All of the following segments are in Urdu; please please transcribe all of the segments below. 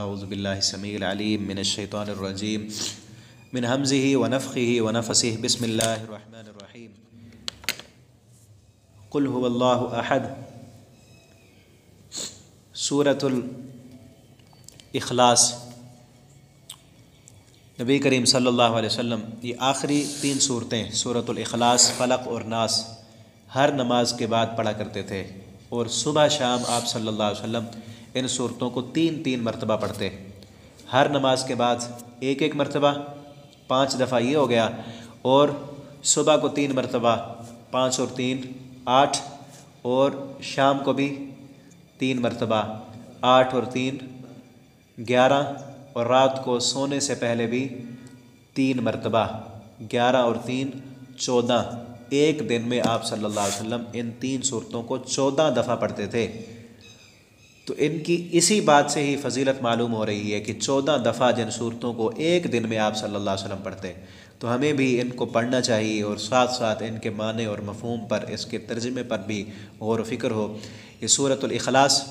اعوذ باللہ السمیع العلیم من الشیطان الرجیم من ہمزہ ونفخہ ونفثہ بسم اللہ الرحمن الرحیم قل هو اللہ احد سورۃ الاخلاص۔ نبی کریم صلی اللہ علیہ وسلم یہ آخری 3 صورتیں سورۃ الاخلاص، فلق اور ناس ہر نماز کے بعد پڑھا کرتے تھے، اور صبح شام آپ صلی اللہ علیہ وسلم ان صورتوں کو 3 مرتبہ پڑھتے، ہر نماز کے بعد ایک مرتبہ، 5 دفعہ یہ ہو گیا، اور صبح کو 3 مرتبہ، 5 اور 3 8، اور شام کو بھی 3 مرتبہ، 8 اور 3 11، اور رات کو سونے سے پہلے بھی 3 مرتبہ، 11 اور 3 14۔ ایک دن میں آپ صلی اللہ علیہ وسلم ان 3 صورتوں کو 14 دفعہ پڑھتے تھے۔ تو ان کی اسی بات سے ہی فضیلت معلوم ہو رہی ہے کہ 14 دفعہ جن صورتوں کو ایک دن میں آپ صلی اللہ علیہ وسلم پڑھتے، تو ہمیں بھی ان کو پڑھنا چاہیے، اور ساتھ ساتھ ان کے معنی اور مفہوم پر، اس کے ترجمے پر بھی غور و فکر ہو۔ یہ سورۃ الاخلاص،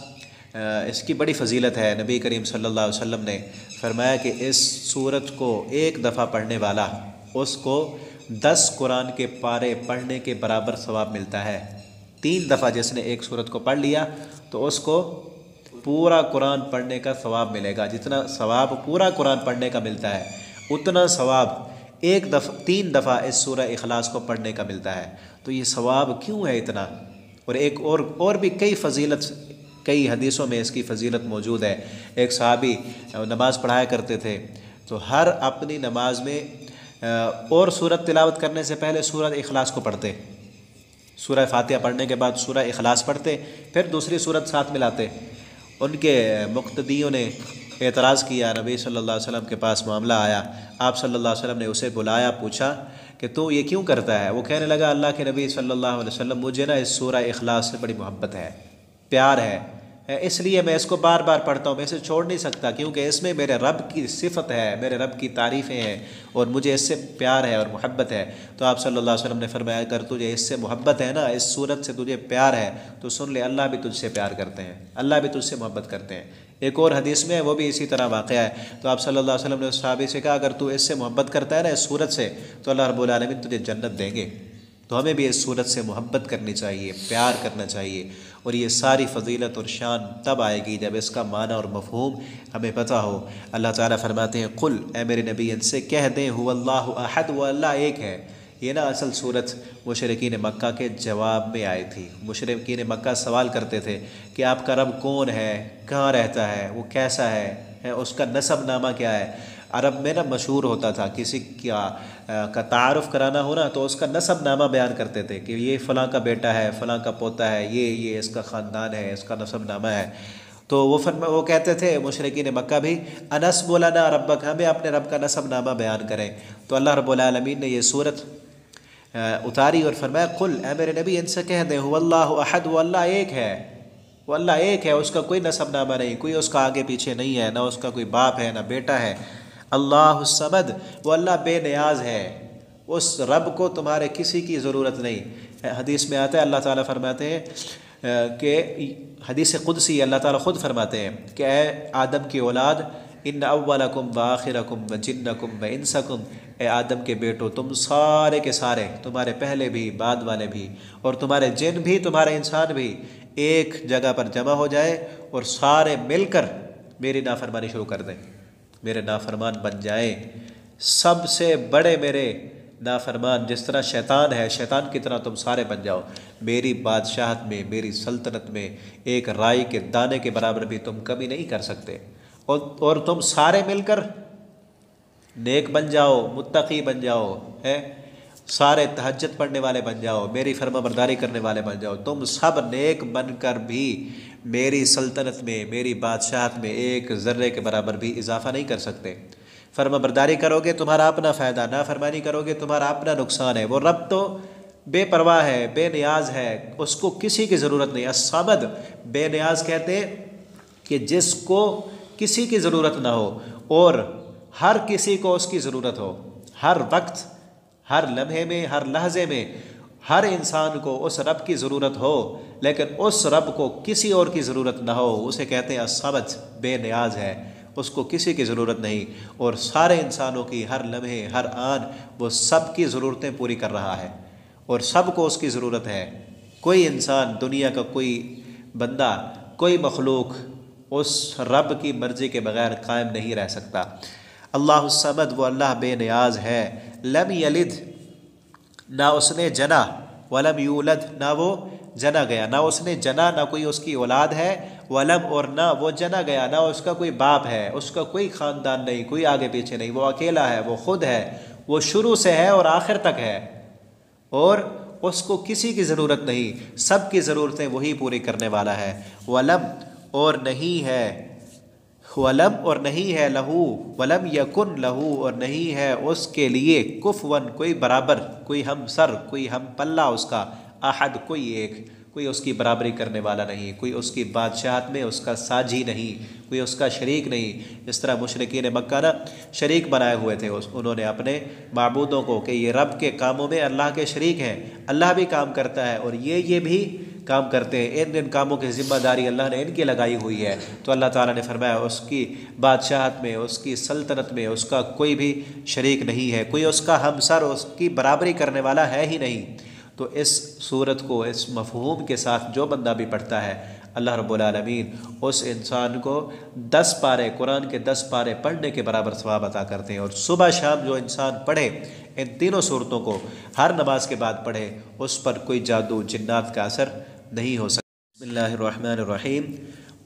اس کی بڑی فضیلت ہے۔ نبی کریم صلی اللہ علیہ وسلم نے فرمایا کہ اس سورت کو ایک دفعہ پڑھنے والا، اس کو 10 قرآن کے پارے پڑھنے کے برابر ثواب ملتا ہے۔ 3 دفعہ جس نے ایک سورت کو پڑھ لیا تو اس کو پورا قرآن پڑھنے کا ثواب ملے گا۔ جتنا ثواب پورا قرآن پڑھنے کا ملتا ہے، اتنا ثواب 3 دفعہ اس سورہ اخلاص کو پڑھنے کا ملتا ہے۔ تو یہ ثواب کیوں ہے اتنا؟ اور ایک اور بھی کئی فضیلت، کئی حدیثوں میں اس کی فضیلت موجود ہے۔ ایک صحابی نماز پڑھایا کرتے تھے، تو ہر اپنی نماز میں اور سورت تلاوت کرنے سے پہلے سورہ اخلاص کو پڑھتے، سورہ فاتحہ پڑھنے کے بعد سورہ اخلاص پڑھتے، پھر دوسری سورت ساتھ ملاتے۔ ان کے مقتدیوں نے اعتراض کیا، نبی صلی اللہ علیہ وسلم کے پاس معاملہ آیا، آپ صلی اللہ علیہ وسلم نے اسے بلایا، پوچھا کہ تو یہ کیوں کرتا ہے؟ وہ کہنے لگا، اللہ کے نبی صلی اللہ علیہ وسلم، مجھے نا اس سورہ اخلاص سے بڑی محبت ہے، پیار ہے، اس لیے میں اس کو بار بار پڑھتا ہوں، میں اسے چھوڑ نہیں سکتا، کیونکہ اس میں میرے رب کی صفت ہے، میرے رب کی تعریفیں ہیں، اور مجھے اس سے پیار ہے اور محبت ہے۔ تو آپ صلی اللہ علیہ وسلم نے فرمایا، اگر تجھے اس سے محبت ہے نا، اس صورت سے تجھے پیار ہے، تو سن لے، اللہ بھی تجھ سے پیار کرتے ہیں، اللہ بھی تجھ سے محبت کرتے ہیں۔ ایک اور حدیث میں وہ بھی اسی طرح واقعہ ہے۔ تو آپ صلی اللہ علیہ وسلم نے اس صحابی سے کہا، اگر تو اس سے محبت کرتا ہے نا، اس صورت سے، تو اللہ رب العالمین تجھے جنت دیں گے۔ تو ہمیں بھی اس صورت سے محبت کرنی چاہیے، پیار کرنا چاہیے، اور یہ ساری فضیلت اور شان تب آئے گی جب اس کا معنی اور مفہوم ہمیں پتہ ہو۔ اللہ تعالیٰ فرماتے ہیں، قل، اے میرے نبی ان سے کہہ دیں، هو اللہ احد، وہ اللہ ایک ہے۔ یہ نا اصل صورت مشرکین مکہ کے جواب میں آئی تھی۔ مشرکین مکہ سوال کرتے تھے کہ آپ کا رب کون ہے، کہاں رہتا ہے، وہ کیسا ہے، اس کا نسب نامہ کیا ہے۔ عرب میں نا مشہور ہوتا تھا، کسی کا تعارف کرانا ہونا تو اس کا نسب نامہ بیان کرتے تھے کہ یہ فلاں کا بیٹا ہے، فلاں کا پوتا ہے، یہ اس کا خاندان ہے، اس کا نسب نامہ ہے۔ تو وہ کہتے تھے مشرکین مکہ بھی، انسب لنا ربک، ہمیں اپنے رب کا نسب نامہ بیان کریں۔ تو اللہ رب العالمین نے یہ صورت اتاری اور فرمایا، قل، اے میرے نبی ان سے کہہ دیں، هو اللہ احد، وہ اللہ ایک ہے، وہ اللہ ایک ہے، اس کا کوئی نسب نامہ نہیں، کوئی اس کا آگے پیچھے نہیں ہے، نہ اس کا کوئی باپ ہے نہ بیٹا ہے۔ اللہ الصمد، وہ اللہ بے نیاز ہے، اس رب کو تمہارے کسی کی ضرورت نہیں۔ حدیث میں آتا ہے، اللہ تعالیٰ فرماتے ہیں کہ حدیث قدسی اللہ تعالیٰ خود فرماتے ہیں کہ اے آدم کی اولاد، ان اولکم وآخرکم وجنکم وانسکم، اے آدم کے بیٹو، تم سارے کے سارے، تمہارے پہلے بھی بعد والے بھی، اور تمہارے جن بھی تمہارے انسان بھی، ایک جگہ پر جمع ہو جائے اور سارے مل کر میری نافرمانی شروع کر دیں، میرے نافرمان بن جائیں۔ سب سے بڑے میرے نافرمان، جس طرح شیطان ہے، شیطان کی طرح تم سارے بن جاؤ۔ میری بادشاہت میں، میری سلطنت میں ایک رائی کے دانے کے برابر بھی تم کمی نہیں کر سکتے، اور تم سارے مل کر نیک بن جاؤ، متقی بن جاؤ، سارے تہجد پڑھنے والے بن جاؤ، میری فرما برداری کرنے والے بن جاؤ۔ تم سب نیک بن کر بھی میری سلطنت میں، میری بادشاہت میں ایک ذرے کے برابر بھی اضافہ نہیں کر سکتے۔ فرما برداری کرو گے تمہارا اپنا فائدہ، نافرمانی کرو گے تمہارا اپنا نقصان ہے۔ وہ رب تو بے پرواہ ہے، بے نیاز ہے، اس کو کسی کی ضرورت نہیں۔ الصمد، بے نیاز کہتے ہیں کہ جس کو کسی کی ضرورت نہ ہو، اور ہر کسی کو اس کی ضرورت ہو، ہر وقت، ہر لمحے میں، ہر لحظے میں ہر انسان کو اس رب کی ضرورت ہو، لیکن اس رب کو کسی اور کی ضرورت نہ ہو، اسے کہتے ہیں الصمد، بے نیاز ہے، اس کو کسی کی ضرورت نہیں، اور سارے انسانوں کی ہر لمحے ہر آن وہ سب کی ضرورتیں پوری کر رہا ہے، اور سب کو اس کی ضرورت ہے۔ کوئی انسان، دنیا کا کوئی بندہ، کوئی مخلوق اس رب کی مرضی کے بغیر قائم نہیں رہ سکتا۔ اللہ الصمد، وہ اللہ بے نیاز ہے۔ لم یلد، نہ اس نے جنا، ولم یولد، نہ وہ جنا گیا، نہ اس نے جنا، نہ کوئی اس کی اولاد ہے، ولم، اور نہ وہ جنا گیا، نہ اس کا کوئی باپ ہے، اس کا کوئی خاندان نہیں، کوئی آگے پیچھے نہیں، وہ اکیلا ہے، وہ خود ہے، وہ شروع سے ہے اور آخر تک ہے، اور اس کو کسی کی ضرورت نہیں، سب کی ضرورتیں وہی پوری کرنے والا ہے۔ ولم، اور نہیں ہے، ولم، اور نہیں ہے، لہو، ولم یکن لہو، اور نہیں ہے اس کے لیے، کفون، کوئی برابر، کوئی ہم سر، کوئی ہم پلہ اس کا، احد، کوئی ایک، کوئی اس کی برابری کرنے والا نہیں، کوئی اس کی بادشاہت میں اس کا ساجی نہیں، کوئی اس کا شریک نہیں۔ اس طرح مشرکین مکہ نا شریک بنائے ہوئے تھے، انہوں نے اپنے معبودوں کو کہ یہ رب کے کاموں میں اللہ کے شریک ہیں، اللہ بھی کام کرتا ہے اور یہ بھی کام کرتے ہیں، ان کاموں کی ذمہ داری اللہ نے ان کی لگائی ہوئی ہے۔ تو اللہ تعالیٰ نے فرمایا اس کی بادشاہت میں، اس کی سلطنت میں اس کا کوئی بھی شریک نہیں ہے، کوئی اس کا ہمسر، اس کی برابری کرنے والا ہے ہی نہیں۔ تو اس صورت کو اس مفہوم کے ساتھ جو بندہ بھی پڑھتا ہے، اللہ رب العالمین اس انسان کو 10 پارے، قرآن کے 10 پارے پڑھنے کے برابر ثواب عطا کرتے ہیں۔ اور صبح شام جو انسان پڑھے ان تینوں صورتوں کو، ہر نماز کے بعد پڑھے، اس پر کوئی جادو جنات کا اثر نہیں ہو سکتا۔ بسم اللہ الرحمن الرحیم۔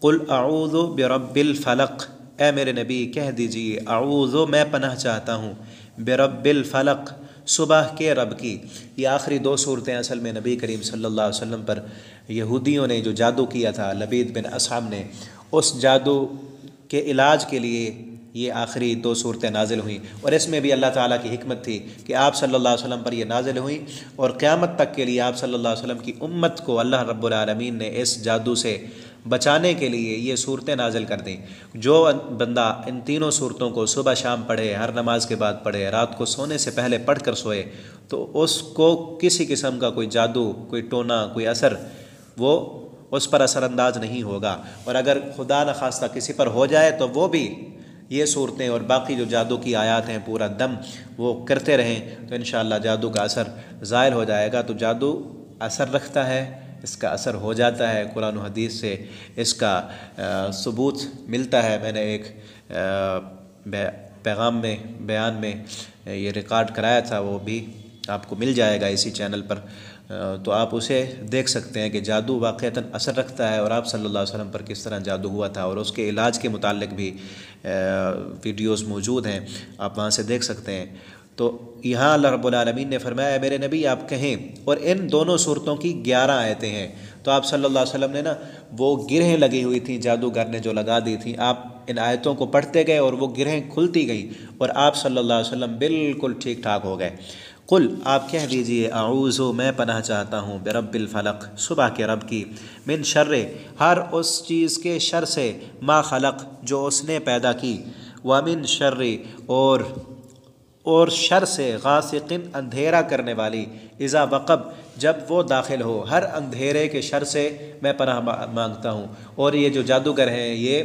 قل اعوذ برب الفلق، اے میرے نبی کہہ دیجئے اعوذ، میں پناہ چاہتا ہوں، برب الفلق، صبح کے رب کی۔ یہ آخری 2 صورتیں اصل میں نبی کریم صلی اللہ علیہ وسلم پر یہودیوں نے جو جادو کیا تھا، لبید بن اصحم نے، اس جادو کے علاج کے لیے یہ آخری 2 صورتیں نازل ہوئیں، اور اس میں بھی اللہ تعالیٰ کی حکمت تھی کہ آپ صلی اللہ علیہ وسلم پر یہ نازل ہوئیں، اور قیامت تک کے لیے آپ صلی اللہ علیہ وسلم کی امت کو اللہ رب العالمین نے اس جادو سے بچانے کے لیے یہ صورتیں نازل کر دیں۔ جو بندہ ان تینوں صورتوں کو صبح شام پڑھے، ہر نماز کے بعد پڑھے، رات کو سونے سے پہلے پڑھ کر سوئے، تو اس کو کسی قسم کا کوئی جادو، کوئی ٹونا، کوئی اثر وہ اس پر اثر انداز نہیں ہوگا، اور اگر خدا نخواستہ کسی پر ہو جائے تو وہ بھی یہ صورتیں اور باقی جو جادو کی آیات ہیں پورا دم وہ کرتے رہیں تو انشاءاللہ جادو کا اثر ظاہر ہو جائے گا۔ تو جادو اثر رکھتا ہے، اس کا اثر ہو جاتا ہے، قرآن و حدیث سے اس کا ثبوت ملتا ہے۔ میں نے ایک پیغام میں، بیان میں یہ ریکارڈ کرایا تھا، وہ بھی آپ کو مل جائے گا اسی چینل پر، تو آپ اسے دیکھ سکتے ہیں کہ جادو واقعتاً اثر رکھتا ہے، اور آپ صلی اللہ علیہ وسلم پر کس طرح جادو ہوا تھا، اور اس کے علاج کے متعلق بھی ویڈیوز موجود ہیں، آپ وہاں سے دیکھ سکتے ہیں۔ تو یہاں اللہ رب العالمین نے فرمایا میرے نبی آپ کہیں، اور ان دونوں صورتوں کی 11 آیتیں ہیں، تو آپ صلی اللہ علیہ وسلم نے نا وہ گرہیں لگی ہوئی تھیں، جادوگر نے جو لگا دی تھیں، آپ ان آیتوں کو پڑھتے گئے اور وہ گرہیں کھلتی گئیں، اور آپ صلی اللہ علیہ وسلم بالکل ٹھیک ٹھاک ہو گئے۔ قل، آپ کہہ دیجئے اعوذ، میں پناہ چاہتا ہوں، برب الفلق، صبح کے رب کی، من شر، ہر اس چیز کے شر سے، ما خلق، جو اس نے پیدا کی، ومن شر، اور شر سے، غاسق، اندھیرا کرنے والی، اذا وقب، جب وہ داخل ہو، ہر اندھیرے کے شر سے میں پناہ مانگتا ہوں۔ اور یہ جو جادوگر ہیں یہ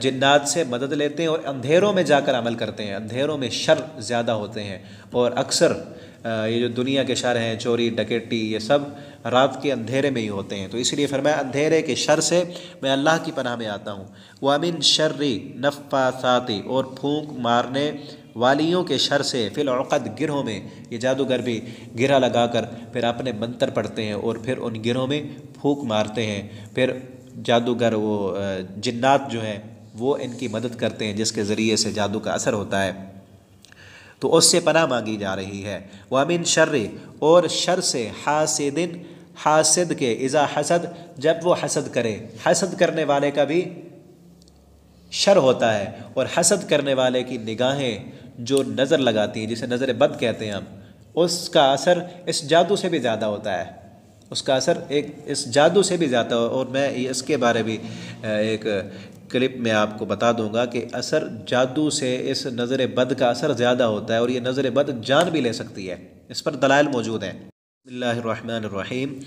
جنات سے مدد لیتے ہیں اور اندھیروں میں جا کر عمل کرتے ہیں، اندھیروں میں شر زیادہ ہوتے ہیں، اور اکثر یہ جو دنیا کے شر ہیں، چوری ڈکیٹی، یہ سب رات کے اندھیرے میں ہی ہوتے ہیں، تو اس لیے فرمایا اندھیرے کے شر سے میں اللہ کی پناہ میں آتا ہوں۔ وَمِن شَرِّ نَفَّاثَاتِ، اور پھونک مارنے والیوں کے شر سے، فی العقد، گرہوں میں، یہ جادوگر بھی گرہ لگا کر پھر اپنے منتر پڑھتے ہیں اور پھر ان گرہوں میں پھونک مارتے ہیں، پھر جادوگر وہ جنات جو ہیں وہ ان کی مدد کرتے ہیں جس کے ذریعے سے جادو کا اثر ہوتا ہے، تو اس سے پناہ مانگی جا رہی ہے۔ وَمِن شَرِّ، اور شر سے، حاسد، حاسد کے، اذا حسد، جب وہ حسد کرے، حسد کرنے والے کا بھی شر ہوتا ہے، اور حسد کرنے والے کی نگاہیں جو نظر لگاتی ہیں، جسے نظر بد کہتے ہیں ہم، اس کا اثر اس جادو سے بھی زیادہ ہوتا ہے، اس کا اثر اس جادو سے بھی زیادہ ہو۔ اور میں اس کے بارے بھی ایک کلپ میں آپ کو بتا دوں گا کہ اثر جادو سے اس نظر بد کا اثر زیادہ ہوتا ہے، اور یہ نظر بد جان بھی لے سکتی ہے، اس پر دلائل موجود ہیں۔ بسم اللہ الرحمن الرحیم۔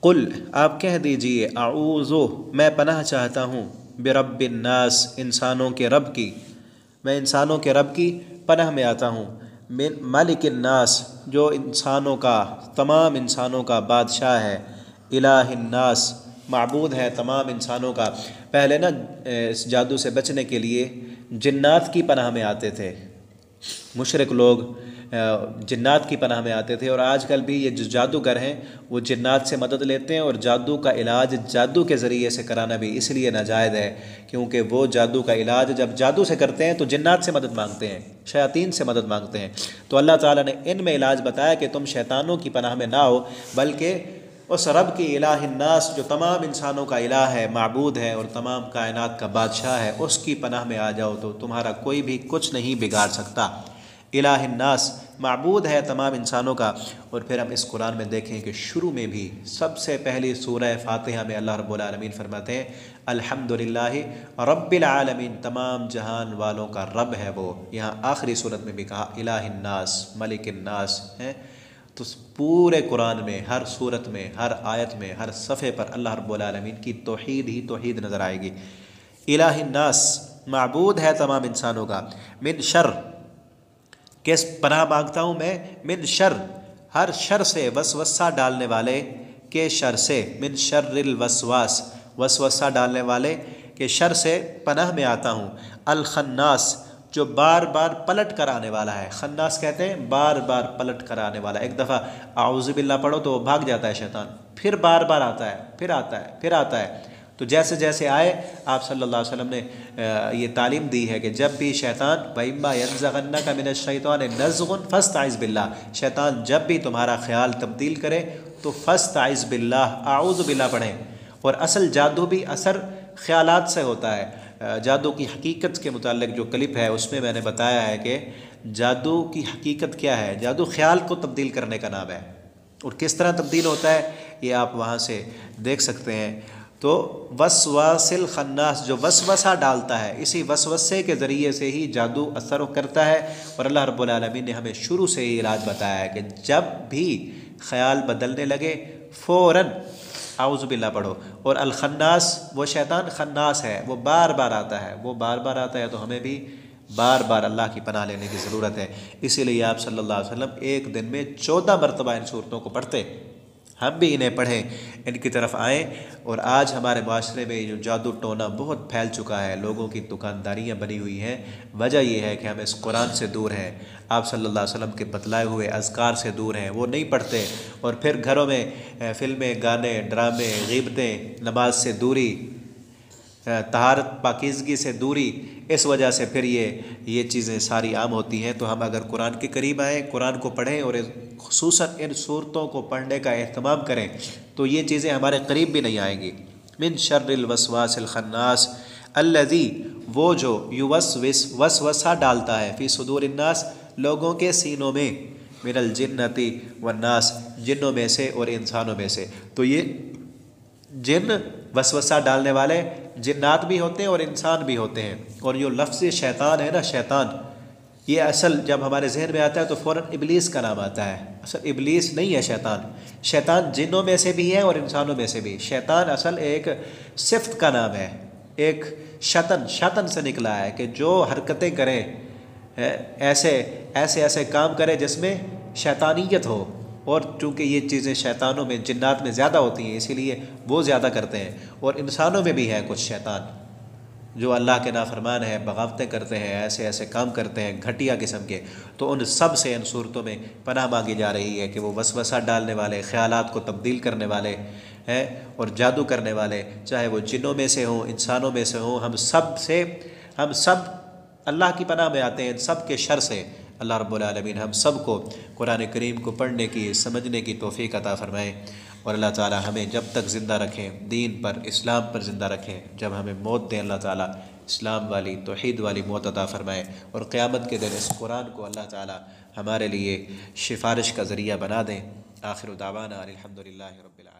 قل، آپ کہہ دیجئے اعوذ، میں پناہ چاہتا ہوں، برب الناس، انسانوں کے رب کی، میں انسانوں کے رب کی پناہ میں آتا ہوں، من مالک الناس، جو انسانوں کا، تمام انسانوں کا بادشاہ ہے، الہ الناس، معبود ہے تمام انسانوں کا۔ پہلے نا اس جادو سے بچنے کے لیے جنات کی پناہ میں آتے تھے، مشرک لوگ جنات کی پناہ میں آتے تھے، اور آج کل بھی یہ جو جادوگر ہیں وہ جنات سے مدد لیتے ہیں، اور جادو کا علاج جادو کے ذریعے سے کرانا بھی اس لیے ناجائز ہے کیونکہ وہ جادو کا علاج جب جادو سے کرتے ہیں تو جنات سے مدد مانگتے ہیں، شیاطین سے مدد مانگتے ہیں۔ تو اللہ تعالیٰ نے ان میں علاج بتایا کہ تم شیطانوں کی پناہ میں نہ ہو، بلکہ اس رب کی، الہ الناس، جو تمام انسانوں کا الہ ہے، معبود ہے اور تمام کائنات کا بادشاہ ہے، اس کی پناہ میں آ جاؤ تو تمہارا کوئی بھی کچھ نہیں بگاڑ سکتا۔ الہ الناس، معبود ہے تمام انسانوں کا۔ اور پھر ہم اس قرآن میں دیکھیں کہ شروع میں بھی سب سے پہلی سورہ فاتحہ میں اللہ رب العالمین فرماتے ہیں الحمدللہ رب العالمین، تمام جہان والوں کا رب ہے وہ۔ یہاں آخری صورت میں بھی کہا الہ الناس، ملک الناس ہے۔ تو پورے قرآن میں، ہر صورت میں، ہر آیت میں، ہر صفحے پر اللہ رب العالمین کی توحید ہی توحید نظر آئے گی۔ الہ الناس، معبود ہے تمام انسانوں کا، من شر، کس پناہ مانگتا ہوں میں، من شر، ہر شر سے، وسوسہ ڈالنے والے کے شر سے، من شر الوسواس، وسوسہ ڈالنے والے کے شر سے پناہ میں آتا ہوں، الخناس، جو بار بار پلٹ کر آنے والا ہے۔ خناس کہتے ہیں بار بار پلٹ کر آنے والا۔ ایک دفعہ اعوذ باللہ پڑھو تو وہ بھاگ جاتا ہے شیطان، پھر بار بار آتا ہے، پھر آتا ہے، پھر آتا ہے۔ تو جیسے جیسے آئے، آپ صلی اللہ علیہ وسلم نے یہ تعلیم دی ہے کہ جب بھی شیطان وَإِمَّا يَنزَغَنَّكَ مِنَ الشَّيْطَانِ نَزْغٌ فَاسْتَعِذْ بِاللَّهِ، شیطان جب بھی تمہارا خیال تبدیل کرے تو فَاسْتَعِذْ بِاللَّهِ، اعوذ باللہ پڑھیں۔ اور اصل جادو بھی اثر خیالات سے ہوتا ہے۔ جادو کی حقیقت کے متعلق جو کلپ ہے اس میں نے بتایا ہے کہ جادو کی حقیقت کیا ہے۔ جادو خیال کو تبدیل کرنے کا نام ہے، اور کس طرح تبدیل ہوتا ہے یہ آپ وہاں سے دیکھ سکتے ہیں۔ تو وسواس الخناس، جو وسوسہ ڈالتا ہے، اسی وسوسے کے ذریعے سے ہی جادو اثر کرتا ہے۔ اور اللہ رب العالمین نے ہمیں شروع سے ہی علاج بتایا ہے کہ جب بھی خیال بدلنے لگے فوراً اعوذ باللہ پڑھو۔ اور الخناس، وہ شیطان خناس ہے، وہ بار بار آتا ہے، وہ بار بار آتا ہے، تو ہمیں بھی بار بار اللہ کی پناہ لینے کی ضرورت ہے۔ اسی لیے آپ صلی اللہ علیہ وسلم ایک دن میں 14 مرتبہ ان صورتوں کو پڑھتے، ہم بھی انہیں پڑھیں، ان کی طرف آئیں۔ اور آج ہمارے معاشرے میں جو جادو ٹونا بہت پھیل چکا ہے، لوگوں کی دکانداریاں بنی ہوئی ہیں، وجہ یہ ہے کہ ہم اس قرآن سے دور ہیں، آپ صلی اللہ علیہ وسلم کے بتلائے ہوئے اذکار سے دور ہیں، وہ نہیں پڑھتے، اور پھر گھروں میں فلمیں، گانے، ڈرامے، غیبتیں، نماز سے دوری، طہارت پاکیزگی سے دوری، اس وجہ سے پھر یہ چیزیں ساری عام ہوتی ہیں۔ تو ہم اگر قرآن کے قریب آئیں، قرآن کو پڑھیں، اور خصوصاً ان صورتوں کو پڑھنے کا اہتمام کریں تو یہ چیزیں ہمارے قریب بھی نہیں آئیں گی۔ من شر الوسواس الخناس الذی، وہ جو یوسوس، وسوسہ ڈالتا ہے، فی صدور الناس، لوگوں کے سینوں میں، من الجنۃ والناس، جنوں میں سے اور انسانوں میں سے۔ تو یہ جن وسوسہ ڈالنے والے جنات بھی ہوتے ہیں اور انسان بھی ہوتے ہیں۔ اور جو لفظ شیطان ہے نا، شیطان، یہ اصل جب ہمارے ذہن میں آتا ہے تو فوراً ابلیس کا نام آتا ہے۔ اصل ابلیس نہیں ہے شیطان، شیطان جنوں میں سے بھی ہے اور انسانوں میں سے بھی۔ شیطان اصل ایک صفت کا نام ہے، ایک شطن سے نکلا ہے کہ جو حرکتیں کریں، ایسے کام کرے جس میں شیطانیت ہو۔ اور چونکہ یہ چیزیں شیطانوں میں، جنات میں زیادہ ہوتی ہیں، اسی لیے وہ زیادہ کرتے ہیں۔ اور انسانوں میں بھی ہے کچھ شیطان جو اللہ کے نافرمان ہیں، بغاوتیں کرتے ہیں، ایسے کام کرتے ہیں گھٹیا قسم کے۔ تو ان سب سے ان صورتوں میں پناہ مانگی جا رہی ہے کہ وہ وسوسہ ڈالنے والے، خیالات کو تبدیل کرنے والے ہیں اور جادو کرنے والے، چاہے وہ جنوں میں سے ہوں، انسانوں میں سے ہوں، ہم سب اللہ کی پناہ میں آتے ہیں ان سب کے شر سے۔ اللہ رب العالمین ہم سب کو قرآن کریم کو پڑھنے کی، سمجھنے کی توفیق عطا فرمائے، اور اللہ تعالی ہمیں جب تک زندہ رکھیں، دین پر، اسلام پر زندہ رکھیں، جب ہمیں موت دیں اللہ تعالی اسلام والی، توحید والی موت عطا فرمائے، اور قیامت کے دن اس قرآن کو اللہ تعالی ہمارے لیے سفارش کا ذریعہ بنا دیں۔ آخر دعوانا الحمدللہ رب العالمین۔